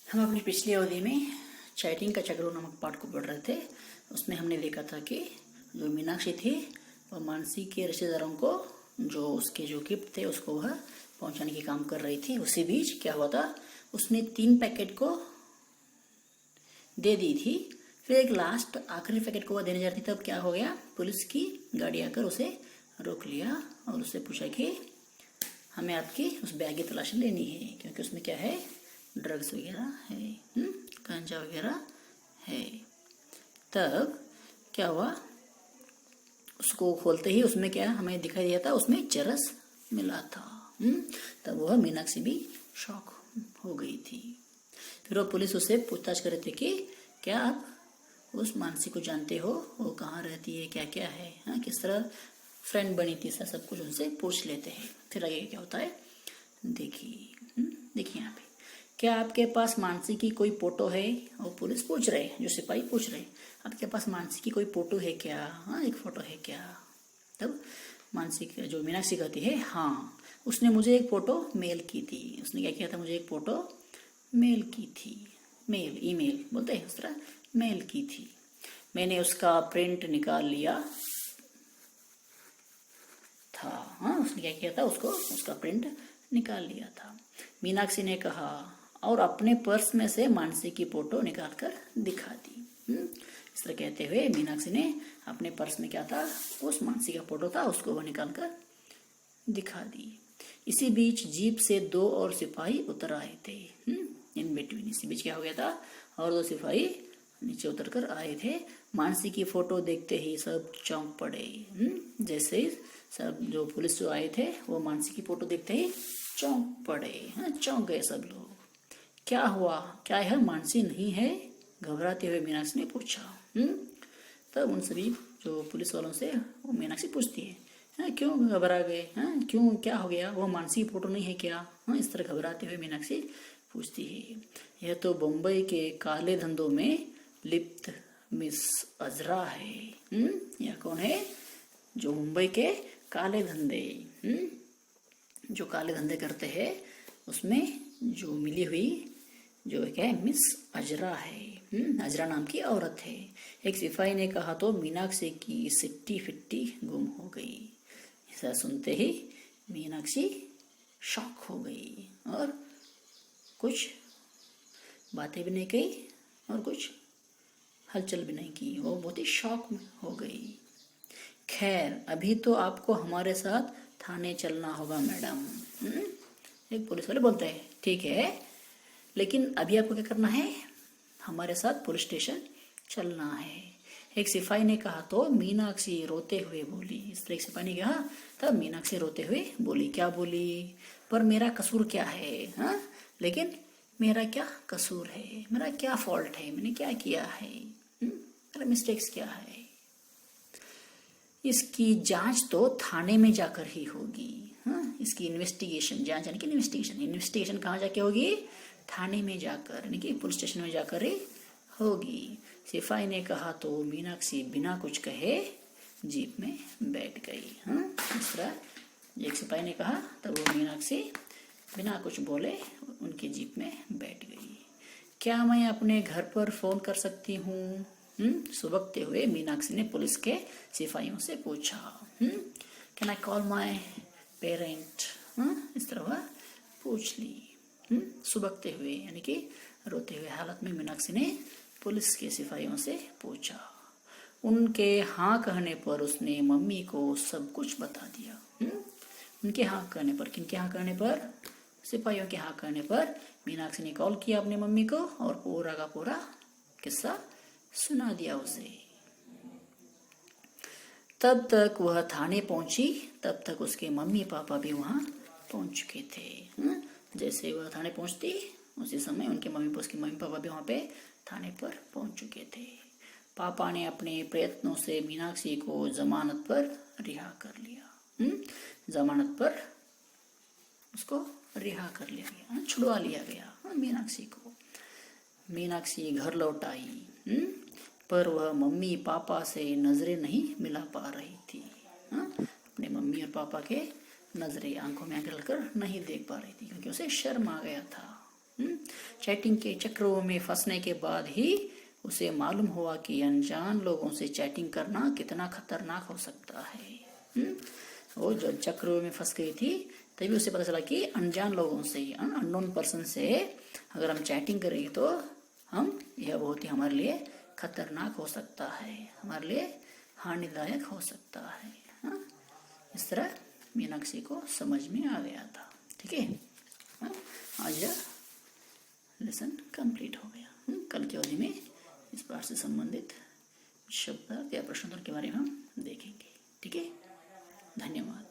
हम अपनी पिछली अवधि में चैटिंग का चक्रो नामक पाठ को पढ़ रहे थे। उसमें हमने देखा था कि जो मीनाक्षी थी वह मानसी के रिश्तेदारों को जो उसके जो गिफ्ट थे उसको वह पहुंचाने की काम कर रही थी। उसी बीच क्या हुआ था, उसने 3 पैकेट को दे दी थी। फिर एक लास्ट आखिरी पैकेट को वह देने जा रही थी, तब क्या हो गया, पुलिस की गाड़ी आकर उसे रोक लिया और उससे पूछा कि हमें आपकी उस बैग की तलाशी लेनी है क्योंकि उसमें क्या है, ड्रग्स वगैरह है, गांजा वगैरह है। तब क्या हुआ, उसको खोलते ही उसमें क्या हमें दिखाई दिया था, उसमें चरस मिला था। तब वह मीनाक्षी भी शॉक हो गई थी। फिर वो पुलिस उससे पूछताछ कर रहे थे कि क्या आप उस मानसी को जानते हो, वो कहाँ रहती है, क्या क्या है, हाँ किस तरह फ्रेंड बनी थी, सब कुछ उनसे पूछ लेते हैं। फिर आगे क्या होता है देखिए, देखिए यहाँ पे, क्या आपके पास मानसी की कोई फोटो है? और पुलिस पूछ रहे, जो सिपाही पूछ रहे, आपके पास मानसी की कोई फोटो है क्या? हाँ एक फोटो है क्या? तब मानसी जो मीनाक्षी कहती है, हाँ उसने मुझे एक फोटो मेल की थी। उसने क्या किया था, मुझे एक फोटो मेल की थी। मेल, ईमेल बोलते हैं उस तरह, मेल की थी। मैंने उसका प्रिंट निकाल लिया था। हाँ उसने क्या किया था, उसको उसका प्रिंट निकाल लिया था। मीनाक्षी ने कहा और अपने पर्स में से मानसी की फोटो निकाल कर दिखा दी। इस तरह कहते हुए मीनाक्षी ने अपने पर्स में क्या था, उस मानसी का फोटो था, उसको वो निकाल कर दिखा दी। इसी बीच जीप से 2 और सिपाही उतर आए थे। इन बिटवीन, इसी बीच क्या हो गया था, और 2 सिपाही नीचे उतर कर आए थे। मानसी की फोटो देखते ही सब चौंक पड़े। जैसे ही सब जो पुलिस जो आए थे वो मानसी की फोटो देखते ही चौंक पड़े। चौंक गए सब लोग। क्या हुआ, क्या यह मानसी नहीं है? घबराते हुए मीनाक्षी ने पूछा। तब उन सभी जो पुलिस वालों से वो मीनाक्षी पूछती है, क्यों घबरा गए, क्यों, क्या हो गया, वो मानसी की फोटो नहीं है क्या? इस तरह घबराते हुए मीनाक्षी पूछती है। यह तो बम्बई के काले धंधों में लिप्त मिस अजरा है। यह कौन है? जो मुंबई के काले धंधे, जो काले धंधे करते हैं उसमें जो मिली हुई जो क्या है, मिस अजरा है। अजरा नाम की औरत है। एक सिपाही ने कहा तो मीनाक्षी की सिट्टी फिट्टी गुम हो गई। ऐसा सुनते ही मीनाक्षी शॉक हो गई और कुछ बातें भी नहीं कही और कुछ हलचल भी नहीं की। वो बहुत ही शॉक में हो गई। खैर अभी तो आपको हमारे साथ थाने चलना होगा मैडम। एक पुलिस वाले बोलते हैं, ठीक है लेकिन अभी आपको क्या करना है, हमारे साथ पुलिस स्टेशन चलना है। एक सिपाही ने कहा तो मीनाक्षी रोते हुए बोली। इस तरह एक सिपाही ने कहा, तब मीनाक्षी रोते हुए बोली। क्या बोली? पर मेरा कसूर क्या है? लेकिन मेरा क्या कसूर है, मेरा क्या फॉल्ट है, मैंने क्या किया है, मेरा मिस्टेक्स क्या है? इसकी जांच तो थाने में जाकर ही होगी। इसकी इन्वेस्टिगेशन, जांच यानी कि इन्वेस्टिगेशन, इन्वेस्टिगेशन कहाँ जाके होगी? थाने में जाकर, यानी कि पुलिस स्टेशन में जाकर ही होगी। सिपाही ने कहा तो मीनाक्षी बिना कुछ कहे जीप में बैठ गई। इस तरह एक सिपाही ने कहा तब वो मीनाक्षी बिना कुछ बोले उनकी जीप में बैठ गई। क्या मैं अपने घर पर फोन कर सकती हूँ? सुबकते हुए मीनाक्षी ने पुलिस के सिपाहियों से पूछा। Can I call my parent? इस तरह वह पूछ ली। सुबकते हुए यानी कि रोते हुए हालत में मीनाक्षी ने पुलिस के सिपाहियों से पूछा। उनके हाँ कहने पर उसने मम्मी को सब कुछ बता दिया। उनके हाँ कहने पर, किनके हाँ कहने पर? सिपाहियों के हाँ कहने पर मीनाक्षी ने कॉल किया अपनी मम्मी को और पूरा का पूरा किस्सा सुना दिया उसे। तब तक वह थाने पहुंची, तब तक उसके मम्मी पापा भी वहां पहुंच चुके थे। जैसे वह थाने पहुंचती उसी समय उनके उसके मम्मी पापा भी वहां पे थाने पर पहुंच चुके थे। पापा ने अपने प्रयत्नों से मीनाक्षी को जमानत पर रिहा कर लिया। जमानत पर उसको रिहा कर लिया गया, छुड़वा लिया गया मीनाक्षी को। मीनाक्षी घर लौट आई, पर वह मम्मी पापा से नजरें नहीं मिला पा रही थी। अपने मम्मी और पापा के नजरें आंखों में आंखें डालकर नहीं देख पा रही थी क्योंकि उसे शर्म आ गया था। चैटिंग के चक्रों में फंसने के बाद ही उसे मालूम हुआ कि अनजान लोगों से चैटिंग करना कितना खतरनाक हो सकता है। वो जब चक्रों में फंस गई थी तभी उसे पता चला कि अनजान लोगों से, अननोन पर्सन से अगर हम चैटिंग करेंगे तो यह बहुत ही हमारे लिए खतरनाक हो सकता है, हमारे लिए हानिदायक हो सकता है। हाँ? इस तरह मीनाक्षी को समझ में आ गया था। ठीक है, हाँ? आज यह लेसन कंप्लीट हो गया। कल की अवधि में इस पाठ से संबंधित शब्द या प्रश्नोत्तर के बारे में हम देखेंगे। ठीक है, धन्यवाद।